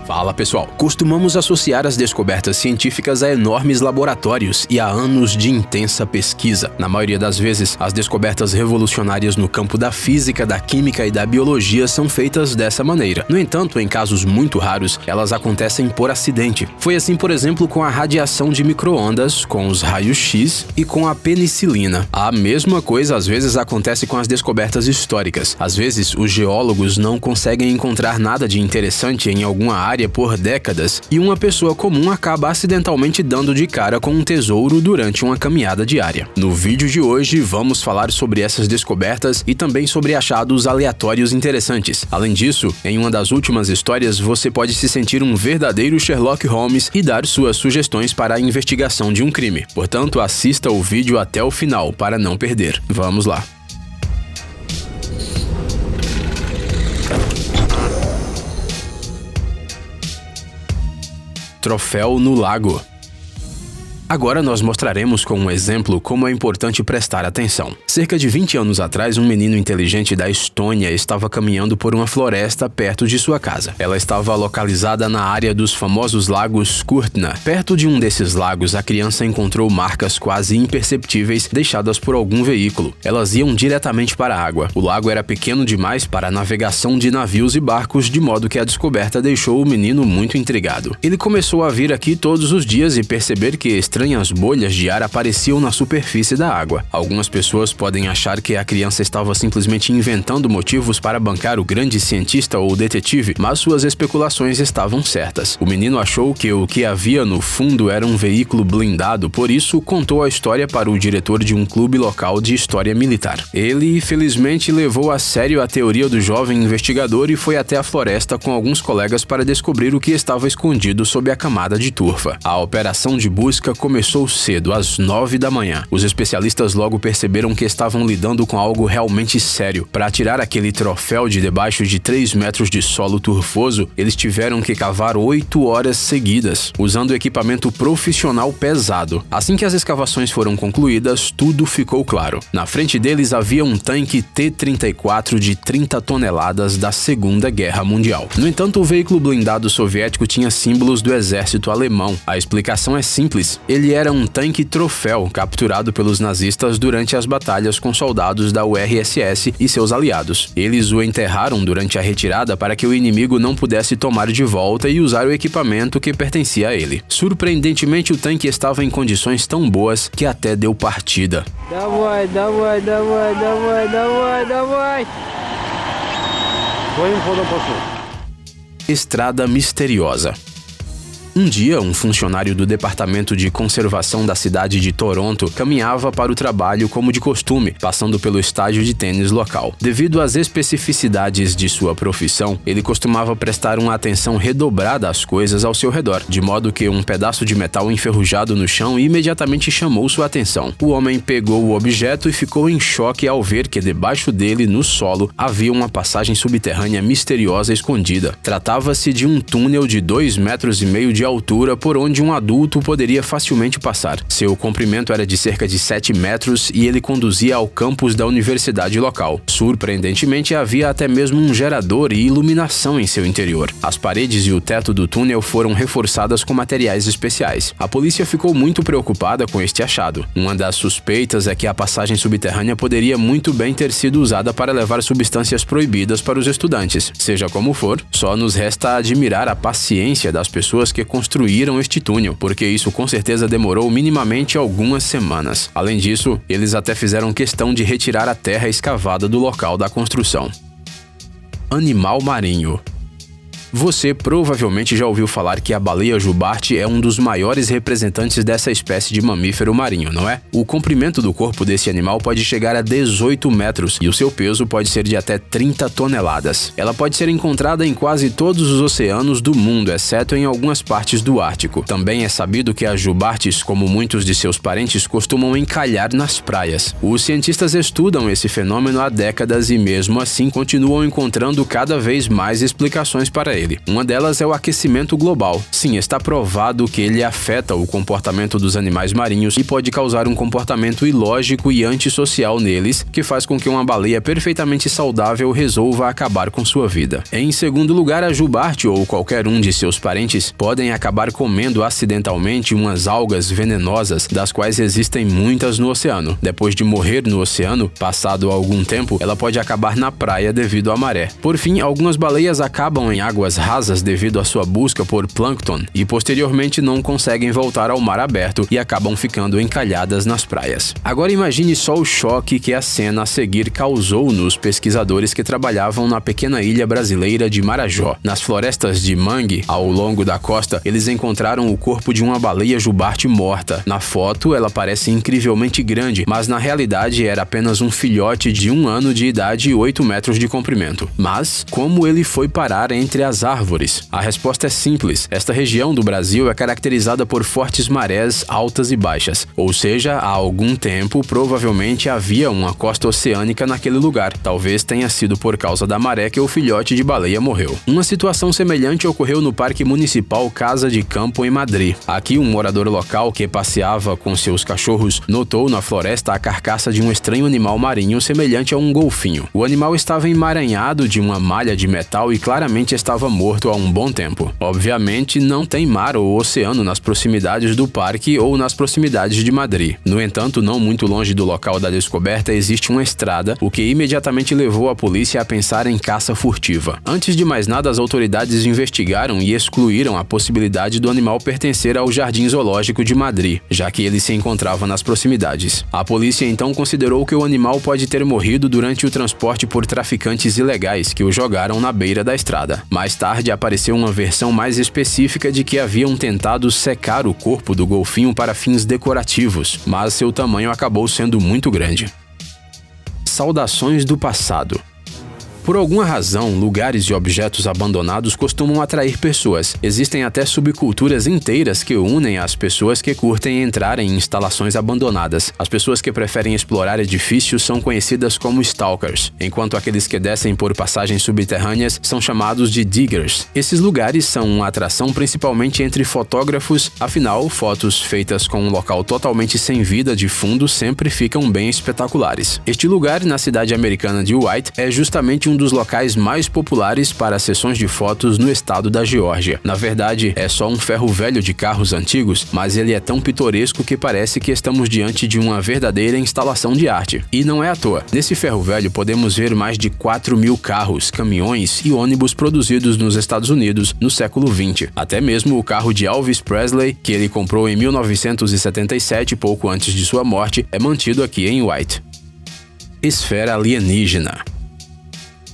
Fala pessoal, costumamos associar as descobertas científicas a enormes laboratórios e a anos de intensa pesquisa. Na maioria das vezes, as descobertas revolucionárias no campo da física, da química e da biologia são feitas dessa maneira. No entanto, em casos muito raros, elas acontecem por acidente. Foi assim, por exemplo, com a radiação de micro-ondas, com os raios-x e com a penicilina. A mesma coisa às vezes acontece com as descobertas históricas. Às vezes, os geólogos não conseguem encontrar nada de interessante em alguma área por décadas e uma pessoa comum acaba acidentalmente dando de cara com um tesouro durante uma caminhada diária. No vídeo de hoje, vamos falar sobre essas descobertas e também sobre achados aleatórios interessantes. Além disso, em uma das últimas histórias, você pode se sentir um verdadeiro Sherlock Holmes e dar suas sugestões para a investigação de um crime. Portanto, assista o vídeo até o final para não perder. Vamos lá! Troféu no lago. Agora nós mostraremos com um exemplo como é importante prestar atenção. Cerca de 20 anos atrás, um menino inteligente da Estônia estava caminhando por uma floresta perto de sua casa. Ela estava localizada na área dos famosos lagos Kurtna. Perto de um desses lagos, a criança encontrou marcas quase imperceptíveis deixadas por algum veículo. Elas iam diretamente para a água. O lago era pequeno demais para a navegação de navios e barcos, de modo que a descoberta deixou o menino muito intrigado. Ele começou a vir aqui todos os dias e perceber que estranhas bolhas de ar apareciam na superfície da água. Algumas pessoas podem achar que a criança estava simplesmente inventando motivos para bancar o grande cientista ou detetive, mas suas especulações estavam certas. O menino achou que o que havia no fundo era um veículo blindado, por isso contou a história para o diretor de um clube local de história militar. Ele, felizmente, levou a sério a teoria do jovem investigador e foi até a floresta com alguns colegas para descobrir o que estava escondido sob a camada de turfa. A operação de busca começou cedo, às 9 da manhã. Os especialistas logo perceberam que estavam lidando com algo realmente sério. Para tirar aquele troféu de debaixo de 3 metros de solo turfoso, eles tiveram que cavar 8 horas seguidas, usando equipamento profissional pesado. Assim que as escavações foram concluídas, tudo ficou claro. Na frente deles havia um tanque T-34 de 30 toneladas da Segunda Guerra Mundial. No entanto, o veículo blindado soviético tinha símbolos do exército alemão. A explicação é simples. Ele era um tanque troféu capturado pelos nazistas durante as batalhas com soldados da URSS e seus aliados. Eles o enterraram durante a retirada para que o inimigo não pudesse tomar de volta e usar o equipamento que pertencia a ele. Surpreendentemente, o tanque estava em condições tão boas que até deu partida. Давай. Своим ходом пошел. Estrada misteriosa. Um dia, um funcionário do Departamento de Conservação da cidade de Toronto caminhava para o trabalho como de costume, passando pelo estádio de tênis local. Devido às especificidades de sua profissão, ele costumava prestar uma atenção redobrada às coisas ao seu redor, de modo que um pedaço de metal enferrujado no chão imediatamente chamou sua atenção. O homem pegou o objeto e ficou em choque ao ver que debaixo dele, no solo, havia uma passagem subterrânea misteriosa escondida. Tratava-se de um túnel de 2,5 metros de altura por onde um adulto poderia facilmente passar. Seu comprimento era de cerca de 7 metros e ele conduzia ao campus da universidade local. Surpreendentemente, havia até mesmo um gerador e iluminação em seu interior. As paredes e o teto do túnel foram reforçadas com materiais especiais. A polícia ficou muito preocupada com este achado. Uma das suspeitas é que a passagem subterrânea poderia muito bem ter sido usada para levar substâncias proibidas para os estudantes. Seja como for, só nos resta admirar a paciência das pessoas que construíram este túnel, porque isso com certeza demorou minimamente algumas semanas. Além disso, eles até fizeram questão de retirar a terra escavada do local da construção. Animal marinho. Você provavelmente já ouviu falar que a baleia jubarte é um dos maiores representantes dessa espécie de mamífero marinho, não é? O comprimento do corpo desse animal pode chegar a 18 metros e o seu peso pode ser de até 30 toneladas. Ela pode ser encontrada em quase todos os oceanos do mundo, exceto em algumas partes do Ártico. Também é sabido que as jubartes, como muitos de seus parentes, costumam encalhar nas praias. Os cientistas estudam esse fenômeno há décadas e mesmo assim continuam encontrando cada vez mais explicações para ele. ele. Uma delas é o aquecimento global. Sim, está provado que ele afeta o comportamento dos animais marinhos e pode causar um comportamento ilógico e antissocial neles, que faz com que uma baleia perfeitamente saudável resolva acabar com sua vida. Em segundo lugar, a jubarte ou qualquer um de seus parentes podem acabar comendo acidentalmente umas algas venenosas, das quais existem muitas no oceano. Depois de morrer no oceano, passado algum tempo, ela pode acabar na praia devido à maré. Por fim, algumas baleias acabam em águas rasas devido à sua busca por plâncton e posteriormente não conseguem voltar ao mar aberto e acabam ficando encalhadas nas praias. Agora imagine só o choque que a cena a seguir causou nos pesquisadores que trabalhavam na pequena ilha brasileira de Marajó. Nas florestas de mangue, ao longo da costa, eles encontraram o corpo de uma baleia jubarte morta. Na foto, ela parece incrivelmente grande, mas na realidade era apenas um filhote de 1 ano de idade e 8 metros de comprimento. Mas, como ele foi parar entre as árvores? A resposta é simples. Esta região do Brasil é caracterizada por fortes marés altas e baixas, ou seja, há algum tempo provavelmente havia uma costa oceânica naquele lugar. Talvez tenha sido por causa da maré que o filhote de baleia morreu. Uma situação semelhante ocorreu no Parque Municipal Casa de Campo em Madrid. Aqui, um morador local que passeava com seus cachorros notou na floresta a carcaça de um estranho animal marinho semelhante a um golfinho. O animal estava emaranhado de uma malha de metal e claramente estava morto há um bom tempo. Obviamente, não tem mar ou oceano nas proximidades do parque ou nas proximidades de Madrid. No entanto, não muito longe do local da descoberta existe uma estrada, o que imediatamente levou a polícia a pensar em caça furtiva. Antes de mais nada, as autoridades investigaram e excluíram a possibilidade do animal pertencer ao Jardim Zoológico de Madrid, já que ele se encontrava nas proximidades. A polícia então considerou que o animal pode ter morrido durante o transporte por traficantes ilegais que o jogaram na beira da estrada. Mais tarde apareceu uma versão mais específica de que haviam tentado secar o corpo do golfinho para fins decorativos, mas seu tamanho acabou sendo muito grande. Saudações do passado. Por alguma razão, lugares e objetos abandonados costumam atrair pessoas. Existem até subculturas inteiras que unem as pessoas que curtem entrar em instalações abandonadas. As pessoas que preferem explorar edifícios são conhecidas como stalkers, enquanto aqueles que descem por passagens subterrâneas são chamados de diggers. Esses lugares são uma atração principalmente entre fotógrafos, afinal, fotos feitas com um local totalmente sem vida de fundo sempre ficam bem espetaculares. Este lugar, na cidade americana de White, é justamente um dos locais mais populares para sessões de fotos no estado da Geórgia. Na verdade, é só um ferro velho de carros antigos, mas ele é tão pitoresco que parece que estamos diante de uma verdadeira instalação de arte. E não é à toa. Nesse ferro velho podemos ver mais de 4.000 carros, caminhões e ônibus produzidos nos Estados Unidos no século XX. Até mesmo o carro de Elvis Presley, que ele comprou em 1977, pouco antes de sua morte, é mantido aqui em White. Esfera alienígena.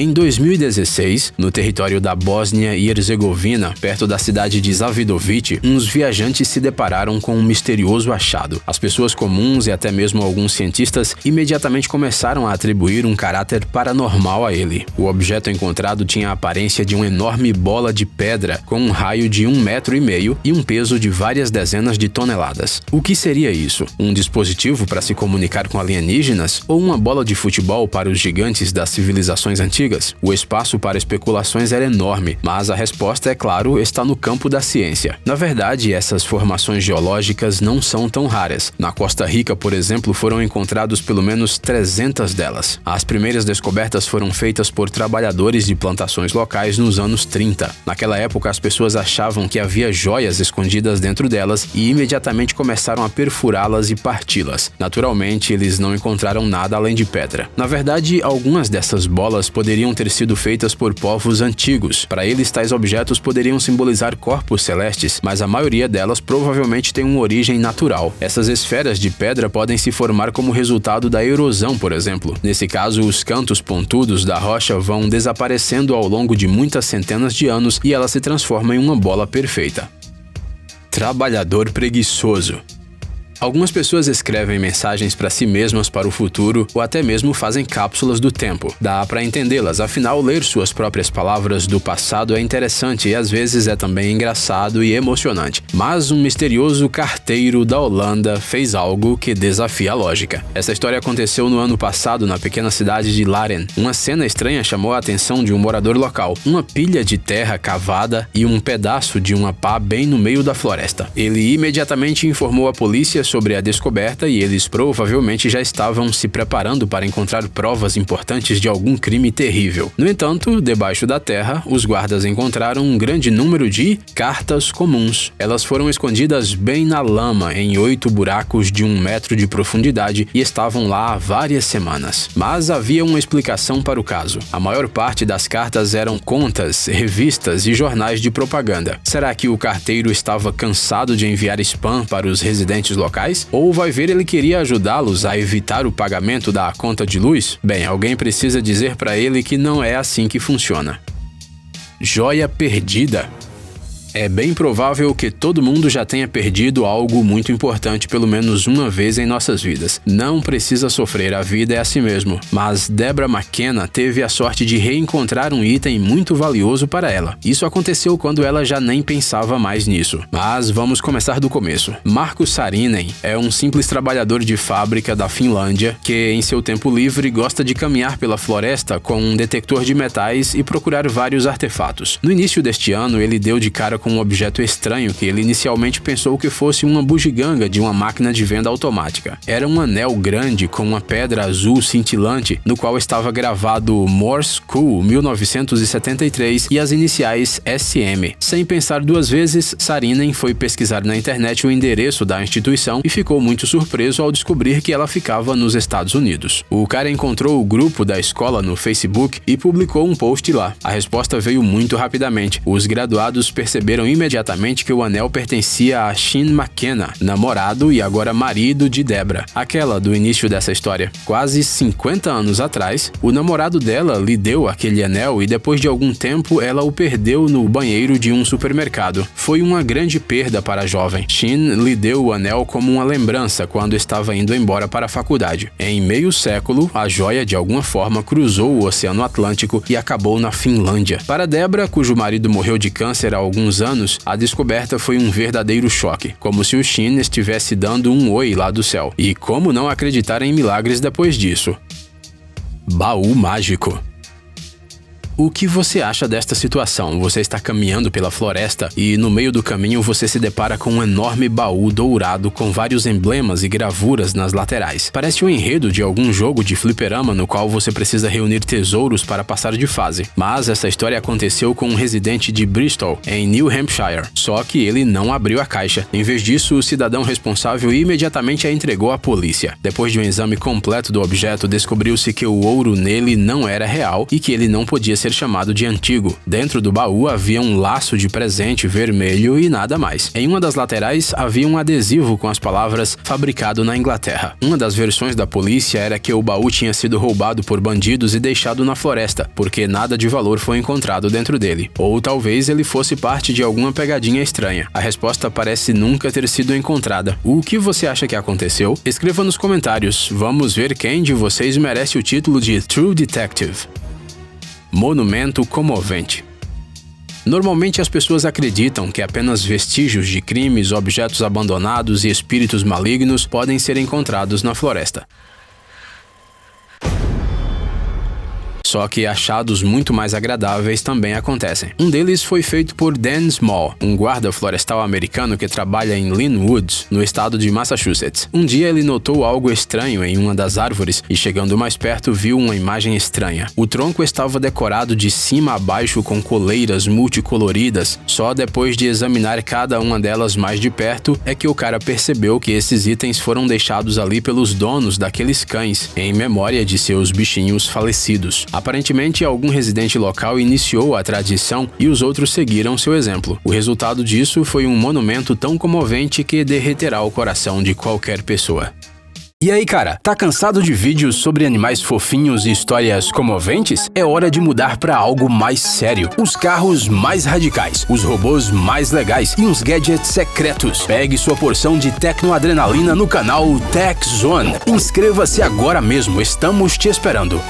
Em 2016, no território da Bósnia e Herzegovina, perto da cidade de Zavidović, uns viajantes se depararam com um misterioso achado. As pessoas comuns e até mesmo alguns cientistas imediatamente começaram a atribuir um caráter paranormal a ele. O objeto encontrado tinha a aparência de uma enorme bola de pedra com um raio de 1,5 metros e um peso de várias dezenas de toneladas. O que seria isso? Um dispositivo para se comunicar com alienígenas? Ou uma bola de futebol para os gigantes das civilizações antigas? O espaço para especulações era enorme, mas a resposta, é claro, está no campo da ciência. Na verdade, essas formações geológicas não são tão raras. Na Costa Rica, por exemplo, foram encontrados pelo menos 300 delas. As primeiras descobertas foram feitas por trabalhadores de plantações locais nos anos 30. Naquela época, as pessoas achavam que havia joias escondidas dentro delas e imediatamente começaram a perfurá-las e parti-las. Naturalmente, eles não encontraram nada além de pedra. Na verdade, algumas dessas bolas poderiam ter sido feitas por povos antigos. Para eles, tais objetos poderiam simbolizar corpos celestes, mas a maioria delas provavelmente tem uma origem natural. Essas esferas de pedra podem se formar como resultado da erosão, por exemplo. Nesse caso, os cantos pontudos da rocha vão desaparecendo ao longo de muitas centenas de anos e ela se transforma em uma bola perfeita. Trabalhador preguiçoso. Algumas pessoas escrevem mensagens para si mesmas para o futuro ou até mesmo fazem cápsulas do tempo. Dá para entendê-las, afinal, ler suas próprias palavras do passado é interessante e às vezes é também engraçado e emocionante. Mas um misterioso carteiro da Holanda fez algo que desafia a lógica. Essa história aconteceu no ano passado na pequena cidade de Laren. Uma cena estranha chamou a atenção de um morador local. Uma pilha de terra cavada e um pedaço de uma pá bem no meio da floresta. Ele imediatamente informou a polícia sobre a descoberta e eles provavelmente já estavam se preparando para encontrar provas importantes de algum crime terrível. No entanto, debaixo da terra, os guardas encontraram um grande número de cartas comuns. Elas foram escondidas bem na lama, em 8 buracos de 1 metro de profundidade e estavam lá há várias semanas. Mas havia uma explicação para o caso. A maior parte das cartas eram contas, revistas e jornais de propaganda. Será que o carteiro estava cansado de enviar spam para os residentes locais? Ou vai ver, ele queria ajudá-los a evitar o pagamento da conta de luz? Bem, alguém precisa dizer para ele que não é assim que funciona. Joia perdida. É bem provável que todo mundo já tenha perdido algo muito importante pelo menos uma vez em nossas vidas. Não precisa sofrer, a vida é assim mesmo. Mas Deborah McKenna teve a sorte de reencontrar um item muito valioso para ela. Isso aconteceu quando ela já nem pensava mais nisso. Mas vamos começar do começo. Marko Saarinen é um simples trabalhador de fábrica da Finlândia que, em seu tempo livre, gosta de caminhar pela floresta com um detector de metais e procurar vários artefatos. No início deste ano, ele deu de cara com um objeto estranho que ele inicialmente pensou que fosse uma bugiganga de uma máquina de venda automática. Era um anel grande com uma pedra azul cintilante no qual estava gravado Morse Code 1973 e as iniciais SM. Sem pensar duas vezes, Saarinen foi pesquisar na internet o endereço da instituição e ficou muito surpreso ao descobrir que ela ficava nos Estados Unidos. O cara encontrou o grupo da escola no Facebook e publicou um post lá. A resposta veio muito rapidamente. Os graduados perceberam imediatamente que o anel pertencia a Sean McKenna, namorado e agora marido de Deborah, aquela do início dessa história. Quase 50 anos atrás, o namorado dela lhe deu aquele anel e depois de algum tempo ela o perdeu no banheiro de um supermercado. Foi uma grande perda para a jovem. Sean lhe deu o anel como uma lembrança quando estava indo embora para a faculdade. Em meio século, a joia de alguma forma cruzou o Oceano Atlântico e acabou na Finlândia. Para Deborah, cujo marido morreu de câncer há alguns anos, a descoberta foi um verdadeiro choque, como se o Sean estivesse dando um oi lá do céu. E como não acreditar em milagres depois disso? Baú mágico. O que você acha desta situação? Você está caminhando pela floresta e no meio do caminho você se depara com um enorme baú dourado com vários emblemas e gravuras nas laterais. Parece o enredo de algum jogo de fliperama no qual você precisa reunir tesouros para passar de fase. Mas essa história aconteceu com um residente de Bristol, em New Hampshire. Só que ele não abriu a caixa. Em vez disso, o cidadão responsável imediatamente a entregou à polícia. Depois de um exame completo do objeto, descobriu-se que o ouro nele não era real e que ele não podia ser chamado de antigo. Dentro do baú havia um laço de presente vermelho e nada mais. Em uma das laterais havia um adesivo com as palavras "fabricado na Inglaterra". Uma das versões da polícia era que o baú tinha sido roubado por bandidos e deixado na floresta, porque nada de valor foi encontrado dentro dele. Ou talvez ele fosse parte de alguma pegadinha estranha. A resposta parece nunca ter sido encontrada. O que você acha que aconteceu? Escreva nos comentários. Vamos ver quem de vocês merece o título de True Detective. Monumento comovente. Normalmente as pessoas acreditam que apenas vestígios de crimes, objetos abandonados e espíritos malignos podem ser encontrados na floresta. Só que achados muito mais agradáveis também acontecem. Um deles foi feito por Dan Small, um guarda florestal americano que trabalha em Lynn Woods, no estado de Massachusetts. Um dia ele notou algo estranho em uma das árvores e, chegando mais perto, viu uma imagem estranha. O tronco estava decorado de cima a baixo com coleiras multicoloridas. Só depois de examinar cada uma delas mais de perto é que o cara percebeu que esses itens foram deixados ali pelos donos daqueles cães, em memória de seus bichinhos falecidos. Aparentemente, algum residente local iniciou a tradição e os outros seguiram seu exemplo. O resultado disso foi um monumento tão comovente que derreterá o coração de qualquer pessoa. E aí, cara, tá cansado de vídeos sobre animais fofinhos e histórias comoventes? É hora de mudar pra algo mais sério. Os carros mais radicais, os robôs mais legais e uns gadgets secretos. Pegue sua porção de tecnoadrenalina no canal Tech Zone. Inscreva-se agora mesmo, estamos te esperando.